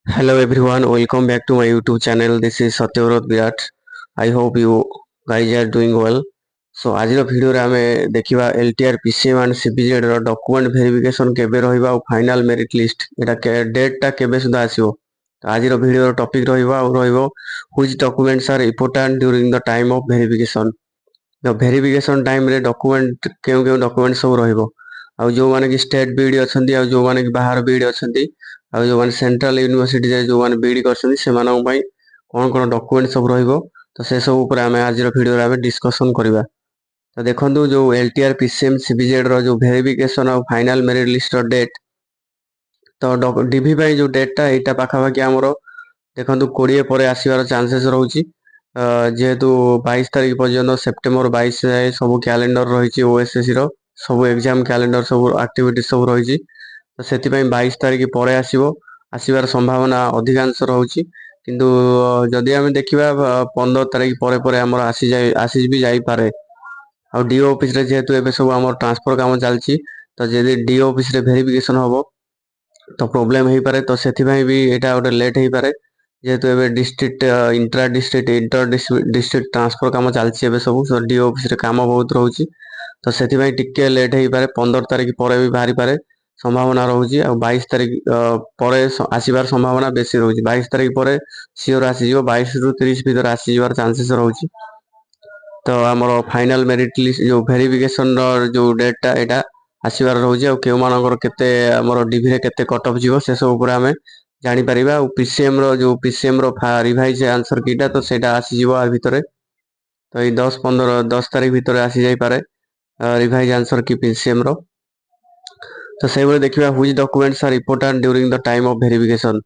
Hello everyone, welcome back to my YouTube channel. This is Satyavrot Virat. I hope you guys are doing well. So ଆଜିର ଭିଡ଼ିଓରେ ଆମେ ଦେଖିବା LTR PCM and CPZ ର document verification କେବେ ରହିବ ଆଉ final merit list ଏଟା ଡେଟଟା କେବେ ସୁଦ୍ଧା ଆସିବ। ତ ଆଜିର ଭିଡ଼ିଓର ଟପିକ ରହିବ which documents are important during the time of verification। ତ ଭେରିଫିକେସନ ଟାଇମରେ ଡକୁମେଣ୍ଟ କେଉଁ ଡକୁମେଣ୍ଟ ସବୁ ରହିବ ଆଉ ଯେଉଁମାନେ କି ଷ୍ଟେଟ୍ ବିଇଡି ଅଛନ୍ତି ଆଉ ଯେଉଁମାନେ କି ବାହାର ବିଇଡି ଅଛନ୍ତି ଆଉ ଯେଉଁମାନେ ସେଣ୍ଟ୍ରାଲ ୟୁନିଭର୍ସିଟିରେ ଯେଉଁମାନେ ବିଇଡି କରିଛନ୍ତି ସେମାନଙ୍କ ପାଇଁ କ'ଣ ଡକୁମେଣ୍ଟ ସବୁ ରହିବ ତ ସେସବୁ ଉପରେ ଆମେ ଆଜିର ଭିଡ଼ିଓରେ ଆମେ ଡିସ୍କସନ୍ କରିବା। ତ ଦେଖନ୍ତୁ ଯେଉଁ LTR PCM CPZ ର ଯେଉଁ ଭେରିଫିକେସନ ଆଉ ଫାଇନାଲ ମେରିଟ ଲିଷ୍ଟର ଡେଟ୍ ତ ଡିଭି ପାଇଁ ଯେଉଁ ଡେଟ୍ଟା ଏଇଟା ପାଖାପାଖି ଆମର ଦେଖନ୍ତୁ 20 ପରେ ଆସିବାର ଚାନ୍ସେସ୍ ରହୁଛି। ଯେହେତୁ 22 ତାରିଖ ପର୍ଯ୍ୟନ୍ତ ସେପ୍ଟେମ୍ବର 22 ଯାଏ ସବୁ କ୍ୟାଲେଣ୍ଡର ରହିଛି OSSC ର ସବୁ ଏକ୍ଜାମ କ୍ୟାଲେଣ୍ଡର ସବୁ ଆକ୍ଟିଭିଟି ସବୁ ରହିଛି। ତ ସେଥିପାଇଁ 22 ତାରିଖ ପରେ ଆସିବାର ସମ୍ଭାବନା ଅଧିକାଂଶ ରହୁଛି। କିନ୍ତୁ ଯଦି ଆମେ ଦେଖିବା 15 ତାରିଖ ପରେ ଆମର ଆସି ବି ଯାଇପାରେ। ଆଉ DO ଅଫିସରେ ଯେହେତୁ ଏବେ ସବୁ ଆମର ଟ୍ରାନ୍ସଫର କାମ ଚାଲିଛି ତ ଯଦି DO ଅଫିସରେ ଭେରିଫିକେସନ ହବ ତ ପ୍ରୋବ୍ଲେମ ହେଇପାରେ। ତ ସେଥିପାଇଁ ବି ଏଇଟା ଗୋଟେ ଲେଟ୍ ହେଇପାରେ ଯେହେତୁ ଏବେ ଡିଷ୍ଟ୍ରିକ୍ଟ ଇଣ୍ଟର ଡିଷ୍ଟ୍ରିକ୍ଟ ଟ୍ରାନ୍ସଫର କାମ ଚାଲିଛି ଏବେ ସବୁ DO ଅଫିସରେ କାମ ବହୁତ ରହୁଛି। ତ ସେଥିପାଇଁ ଟିକେ ଲେଟ୍ ହେଇପାରେ 15 ତାରିଖ ପରେ ବି ବାହାରିପାରେ ସମ୍ଭାବନା ରହୁଛି। ଆଉ 22 ତାରିଖ ପରେ ଆସିବାର ସମ୍ଭାବନା ବେଶୀ ରହୁଛି। 22 ତାରିଖ ପରେ ସିଓର ଆସିଯିବ, 22 ରୁ 30 ଭିତରେ ଆସିଯିବାର ଚାନ୍ସେସ୍ ରହୁଛି। ତ ଆମର ଫାଇନାଲ ମେରିଟ ଲିଷ୍ଟ ଯେଉଁ ଭେରିଫିକେସନର ଯେଉଁ ଡେଟ୍ଟା ଏଇଟା ଆସିବାର ରହୁଛି ଆଉ କେଉଁମାନଙ୍କର କେତେ ଆମର ଡିଭିରେ କେତେ କଟ୍ ଅଫ୍ ଯିବ ସେସବୁ ଉପରେ ଆମେ ଜାଣିପାରିବା। ଆଉ PCMର ରିଭାଇଜ ଆନ୍ସର କିଟା ତ ସେଇଟା ଆସିଯିବ ଆ ଭିତରେ। ତ ଏଇ 10 ତାରିଖ ଭିତରେ ଆସିଯାଇପାରେ ରିଭାଇଜ ଆନ୍ସର କି PCMର। ତ ସେଇଭଳି ଦେଖିବା which documents R important during the time of verification.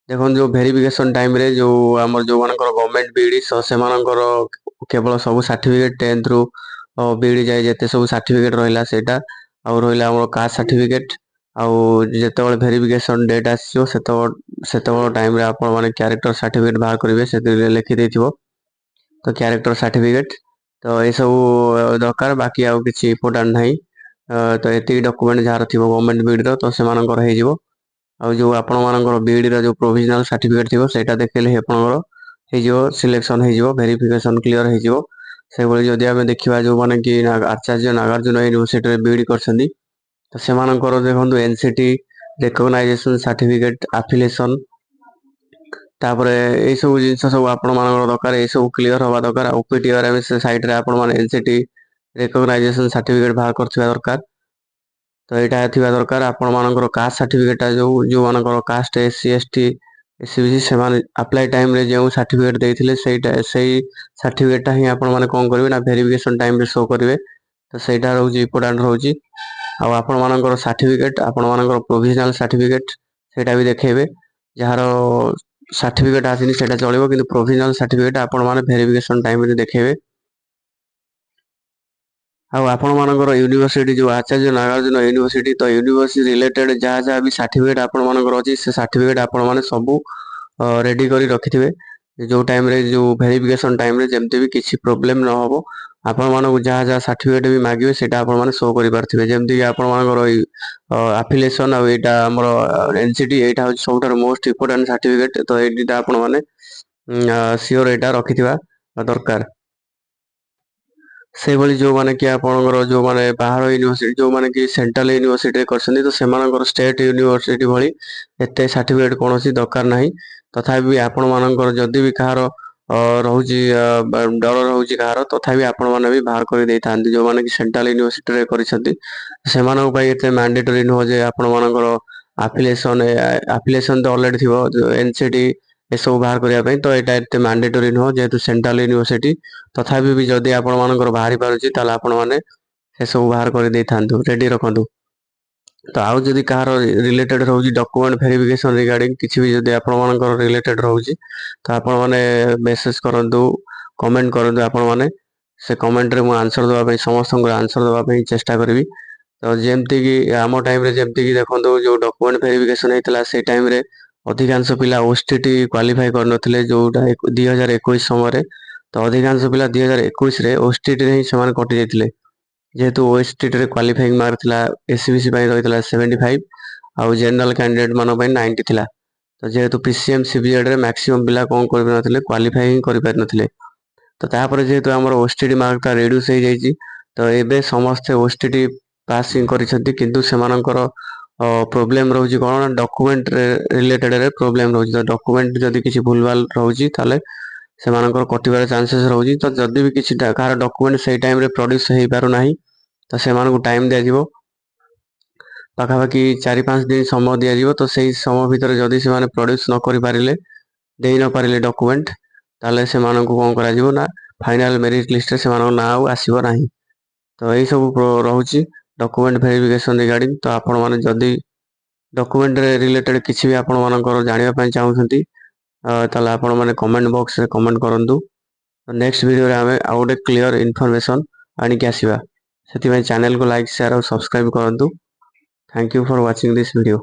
ଦେଖନ୍ତୁ ଯେଉଁ ଭେରିଫିକେସନ ଟାଇମରେ ଯେଉଁ ଆମର ଯେଉଁମାନଙ୍କର ଗଭର୍ଣ୍ଣମେଣ୍ଟ ବିଇଡି ସେମାନଙ୍କର କେବଳ ସବୁ ସାର୍ଟିଫିକେଟ 10th ରୁ ବିଇଡି ଯାଏ ଯେତେ ସବୁ ସାର୍ଟିଫିକେଟ ରହିଲା ସେଇଟା, ଆଉ ରହିଲା ଆମର କାଷ୍ଟ ସାର୍ଟିଫିକେଟ। ଆଉ ଯେତେବେଳେ ଭେରିଫିକେସନ ଡେଟ୍ ଆସିବ ସେତେବେଳେ ଟାଇମରେ ଆପଣମାନେ କ୍ୟାରେକ୍ଟର ସାର୍ଟିଫିକେଟ ବାହାର କରିବେ, ସେଥିରେ ଲେଖିଦେଇଥିବ ତ କ୍ୟାରେକ୍ଟର ସାର୍ଟିଫିକେଟ। ତ ଏସବୁ ଦରକାର, ବାକି ଆଉ କିଛି ଇମ୍ପୋର୍ଟାଣ୍ଟ ନାହିଁ। ତ ଏତିକି ଡକୁମେଣ୍ଟ ଯାହାର ଥିବ ଗଭର୍ଣ୍ଣମେଣ୍ଟ ବିଇଡିର ତ ସେମାନଙ୍କର ହେଇଯିବ। ଆଉ ଯେଉଁ ଆପଣମାନଙ୍କର ବିଇଡିର ଯେଉଁ ପ୍ରୋଭିଜନାଲ ସାର୍ଟିଫିକେଟ ଥିବ ସେଇଟା ଦେଖେଇଲେ ଆପଣଙ୍କର ହେଇଯିବ, ସିଲେକ୍ସନ ହେଇଯିବ, ଭେରିଫିକେସନ କ୍ଲିୟର ହେଇଯିବ। ସେଭଳି ଯଦି ଆମେ ଦେଖିବା ଯେଉଁମାନେ କି ଆଚାର୍ଯ୍ୟ ନାଗାର୍ଜୁନ ୟୁନିଭର୍ସିଟିରେ ବିଇଡି କରିଛନ୍ତି ତ ସେମାନଙ୍କର ଦେଖନ୍ତୁ NCT ରେକଗ୍ନାଇଜେସନ ସାର୍ଟିଫିକେଟ ଆଫିଲିଏସନ, ତାପରେ ଏଇସବୁ ଜିନିଷ ସବୁ ଆପଣମାନଙ୍କର ଦରକାର, ଏଇସବୁ କ୍ଲିୟର ହେବା ଦରକାର। ଆଉ OPTRMS ସାଇଟ୍ରେ ଆପଣମାନେ NCT ରେକଗ୍ନାଇଜେସନ ସାର୍ଟିଫିକେଟ ବାହାର କରିଥିବା ଦରକାର। ତ ଏଇଟା ଥିବା ଦରକାର। ଆପଣମାନଙ୍କର କାଷ୍ଟ ସାର୍ଟିଫିକେଟଟା ଯେଉଁମାନଙ୍କର କାଷ୍ଟ SC ST SCBC ସେମାନେ ଆପ୍ଲାଏ ଟାଇମରେ ଯେଉଁ ସାର୍ଟିଫିକେଟ ଦେଇଥିଲେ ସେଇ ସାର୍ଟିଫିକେଟଟା ହିଁ ଆପଣମାନେ କ'ଣ କରିବେ ନା ଭେରିଫିକେସନ ଟାଇମରେ ଶୋ କରିବେ। ତ ସେଇଟା ରହୁଛି ଇମ୍ପୋର୍ଟାଣ୍ଟ ରହୁଛି। ଆଉ ଆପଣମାନଙ୍କର ସାର୍ଟିଫିକେଟ, ଆପଣମାନଙ୍କର ପ୍ରୋଭିଜନାଲ ସାର୍ଟିଫିକେଟ ସେଇଟା ବି ଦେଖେଇବେ। ଯାହାର ସାର୍ଟିଫିକେଟ ଆସିନି ସେଇଟା ଚଳିବ, କିନ୍ତୁ ପ୍ରୋଭିଜନାଲ ସାର୍ଟିଫିକେଟ ଆପଣମାନେ ଭେରିଫିକେସନ ଟାଇମରେ ଦେଖେଇବେ। ଆଉ ଆପଣମାନଙ୍କର ୟୁନିଭର୍ସିଟି ଯେଉଁ ଆଚାର୍ଯ୍ୟ ନାଗାର୍ଜୁନ ୟୁନିଭର୍ସିଟି ତ ୟୁନିଭର୍ସିଟି ରିଲେଟେଡ୍ ଯାହା ବି ସାର୍ଟିଫିକେଟ ଆପଣମାନଙ୍କର ଅଛି ସେ ସାର୍ଟିଫିକେଟ ଆପଣମାନେ ସବୁ ରେଡି କରି ରଖିଥିବେ। ଯେଉଁ ଟାଇମରେ ଯେଉଁ ଭେରିଫିକେସନ ଟାଇମରେ ଯେମିତି ବି କିଛି ପ୍ରୋବ୍ଲେମ ନ ହେବ, ଆପଣମାନଙ୍କୁ ଯାହା ସାର୍ଟିଫିକେଟ ବି ମାଗିବେ ସେଇଟା ଆପଣମାନେ ଶୋ କରିପାରୁଥିବେ। ଯେମିତିକି ଆପଣମାନଙ୍କର ଏଇ ଆଫିଲିଏସନ ଆଉ ଏଇଟା ଆମର NCT ଏଇଟା ହେଉଛି ସବୁଠାରୁ ମୋଷ୍ଟ ଇମ୍ପୋର୍ଟାଣ୍ଟ ସାର୍ଟିଫିକେଟ। ତ ଏଇ ଦୁଇଟା ଆପଣମାନେ ସିଓର ଏଇଟା ରଖିଥିବା ଦରକାର। ସେଇଭଳି ଯେଉଁମାନେ କି ଆପଣଙ୍କର ଯେଉଁମାନେ ବାହାର ୟୁନିଭର୍ସିଟି ଯେଉଁମାନେ କି ସେଣ୍ଟ୍ରାଲ ୟୁନିଭର୍ସିଟିରେ କରିଛନ୍ତି ତ ସେମାନଙ୍କର ଷ୍ଟେଟ୍ ୟୁନିଭର୍ସିଟି ଭଳି ଏତେ ସାର୍ଟିଫିକେଟ କୌଣସି ଦରକାର ନାହିଁ। ତଥାପି ଆପଣମାନଙ୍କର ଯଦି ବି କାହାର ରହୁଛି ଡର ରହୁଛି କାହାର, ତଥାପି ଆପଣମାନେ ବି ବାହାର କରି ଦେଇଥାନ୍ତି। ଯେଉଁମାନେ କି ସେଣ୍ଟ୍ରାଲ ୟୁନିଭର୍ସିଟିରେ କରିଛନ୍ତି ସେମାନଙ୍କ ପାଇଁ ଏତେ ମ୍ୟାଣ୍ଡେଟୋରୀ ନୁହଁ ଯେ ଆପଣମାନଙ୍କର ଆଫିଲିଏସନ ତ ଅଲରେଡି ଥିବ NCT ଏସବୁ ବାହାର କରିବା ପାଇଁ, ତ ଏଇଟା ଏତେ ମ୍ୟାଣ୍ଡେଟୋରୀ ନୁହଁ ଯେହେତୁ ସେଣ୍ଟ୍ରାଲ ୟୁନିଭର୍ସିଟି। ତଥାପି ବି ଯଦି ଆପଣମାନଙ୍କର ବାହାରି ପାରୁଛି ତାହେଲେ ଆପଣମାନେ ସେସବୁ ବାହାର କରି ଦେଇଥାନ୍ତୁ, ରେଡି ରଖନ୍ତୁ। ତ ଆଉ ଯଦି କାହାର ରିଲେଟେଡ୍ ରହୁଛି ଡକୁମେଣ୍ଟ ଭେରିଫିକେସନ ରିଗାର୍ଡିଂ କିଛି ବି ଯଦି ଆପଣମାନଙ୍କର ରିଲେଟେଡ୍ ରହୁଛି ତ ଆପଣମାନେ ମେସେଜ କରନ୍ତୁ, କମେଣ୍ଟ କରନ୍ତୁ। ଆପଣମାନେ ସେ କମେଣ୍ଟରେ ମୁଁ ଆନ୍ସର ଦେବା ପାଇଁ ସମସ୍ତଙ୍କର ଆନ୍ସର ଦେବା ପାଇଁ ଚେଷ୍ଟା କରିବି। ତ ଯେମିତିକି ଆମ ଟାଇମରେ ଯେମିତିକି ଦେଖନ୍ତୁ ଯେଉଁ ଡକୁମେଣ୍ଟ ଭେରିଫିକେସନ ହେଇଥିଲା ସେଇ ଟାଇମରେ ଅଧିକାଂଶ ପିଲା OSTT କ୍ୱାଲିଫାଇ କରିନଥିଲେ, ଯେଉଁଟା 2021 ସମୟରେ। ତ ଅଧିକାଂଶ ପିଲା 2021ରେ OSTTରେ ହିଁ ସେମାନେ କଟି ଯାଇଥିଲେ, ଯେହେତୁ OSTTରେ କ୍ୱାଲିଫାଇଂ ମାର୍କ ଥିଲା SCBC ପାଇଁ ରହିଥିଲା 75 ଆଉ ଜେନେରାଲ କ୍ୟାଣ୍ଡିଡେଟ୍ ମାନଙ୍କ ପାଇଁ 90 ଥିଲା। ତ तो जेहेतु पीसीएम सीबीजेड रे मैक्सिमम पिला कौन कर नथिले क्वालिफाई ही कर पार नथिले तो तापर जेहेतु हमर ओस्टीडी मार्क ता रिड्यूस हो जाइछि तो एबे समस्त ओस्टीडी पासिंग करिसथि किंतु सेमानकर प्रोब्लेम रहउछि कोन डॉक्यूमेंट रिलेटेड रे प्रोब्लेम रहउछि तो डॉक्यूमेंट जदि किछि भूलभाल रहउछि ताले सेमानकर कटिबार चांसेस रहउछि तो जदि भी किछि कार डॉक्यूमेंट सही टाइम रे प्रोड्यूस हेइ पारु नाही तो सेमानकु टाइम दिया जिवो पाखापाखि 4-5 दिन समय दिया जिवो तो सही समय भितर जदि सेमाने प्रोड्यूस न करि पारिले देई न पारिले डॉक्यूमेंट ताले सेमानकु कोन करा जिवो ना फाइनल मेरिट लिस्ट रे सेमानक ना आसीबो नाही तो एई सब रहउछि डॉक्यूमेंट वेरिफिकेशन रिगार्डिंग तो आपण माने जदि डॉक्यूमेंट रे रिलेटेड किछि भी आपण मानकर जानिबा पय चाहुछंती ताले आपण माने कमेंट बॉक्स रे कमेंट करंतु नेक्स्ट वीडियो रे हमें आ गोटे क्लियर इन्फॉर्मेशन आनी के आसीबा सेति चैनल को लाइक शेयर और सब्सक्राइब करंतु thank you for watching this video.